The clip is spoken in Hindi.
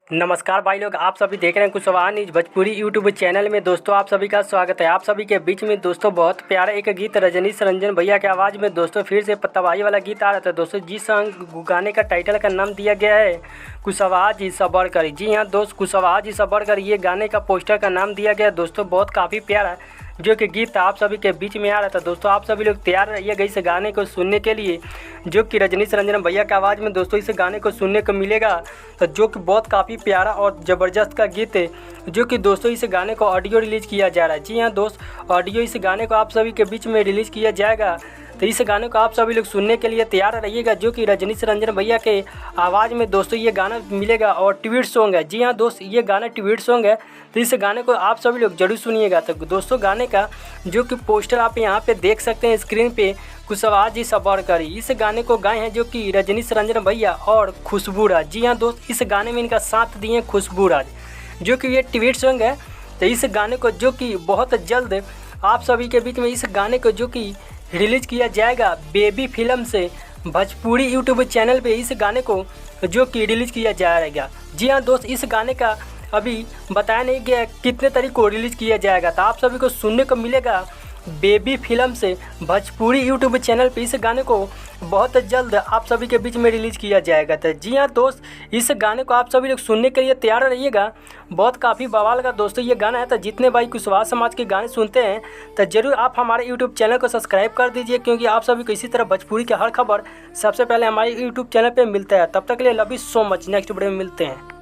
नमस्कार भाई लोग, आप सभी देख रहे हैं Kushwaha news Bhojpuri YouTube channel में। दोस्तों आप सभी का स्वागत है। आप सभी के बीच में दोस्तों बहुत प्यारा एक गीत रजनीश रंजन भैया की आवाज़ में दोस्तों फिर से तबाही वाला गीत आ रहा था। दोस्तों जिस गाने का टाइटल का नाम दिया गया है कुशवाहा जी सबर कर। जी हाँ दोस्त, कुशवाहा जी सबर कर ये गाने का पोस्टर का नाम दिया गया दोस्तों। बहुत काफ़ी प्यारा जो कि गीत आप सभी के बीच में आ रहा था। दोस्तों आप सभी लोग तैयार रहिएगा इस गाने को सुनने के लिए, जो कि रजनीश रंजन भैया की आवाज़ में दोस्तों इस गाने को सुनने को मिलेगा। तो जो कि बहुत काफ़ी प्यारा और ज़बरदस्त का गीत है, जो कि दोस्तों इस गाने को ऑडियो रिलीज़ किया जा रहा है। जी हाँ दोस्त, ऑडियो इस गाने को आप सभी के बीच में रिलीज़ किया जाएगा। तो इस गाने को आप सभी लोग सुनने के लिए तैयार रहिएगा, जो कि रजनीश रंजन भैया के आवाज़ में दोस्तों ये गाना मिलेगा और ट्वीट सॉन्ग है। जी हाँ दोस्त, ये गाना ट्वीट सॉन्ग है। तो इस गाने को आप सभी लोग जरूर सुनिएगा। तो दोस्तों गाने का जो कि पोस्टर आप यहाँ पे देख सकते हैं स्क्रीन पे, कुशवाहा जी सबर करी, इस गाने को गाए हैं जो कि रजनीश रंजन भैया और खुशबू राज। जी हाँ दोस्त, इस गाने में इनका साथ दिए हैं खुशबू राज, जो कि ये ट्वीट सॉन्ग है। तो इस गाने को जो कि बहुत जल्द आप सभी के बीच में इस गाने को जो कि रिलीज़ किया जाएगा बेबी फिल्म से भोजपुरी यूट्यूब चैनल पे, इस गाने को जो कि रिलीज़ किया जाएगा। जी हाँ दोस्त, इस गाने का अभी बताया नहीं गया कितने तारीख को रिलीज़ किया जाएगा। तो आप सभी को सुनने को मिलेगा बेबी फिल्म से भोजपुरी यूट्यूब चैनल पे। इस गाने को बहुत जल्द आप सभी के बीच में रिलीज़ किया जाएगा। तो जी हाँ दोस्त, इस गाने को आप सभी लोग सुनने के लिए तैयार रहिएगा। बहुत काफ़ी बवाल का दोस्तों ये गाना है। तो जितने भाई कुशवाहा समाज के गाने सुनते हैं तो ज़रूर आप हमारे यूट्यूब चैनल को सब्सक्राइब कर दीजिए, क्योंकि आप सभी को इसी तरह भोजपुरी की हर खबर सबसे पहले हमारे यूट्यूब चैनल पर मिलता है। तब तक के लिए love you so much. Next video में मिलते हैं।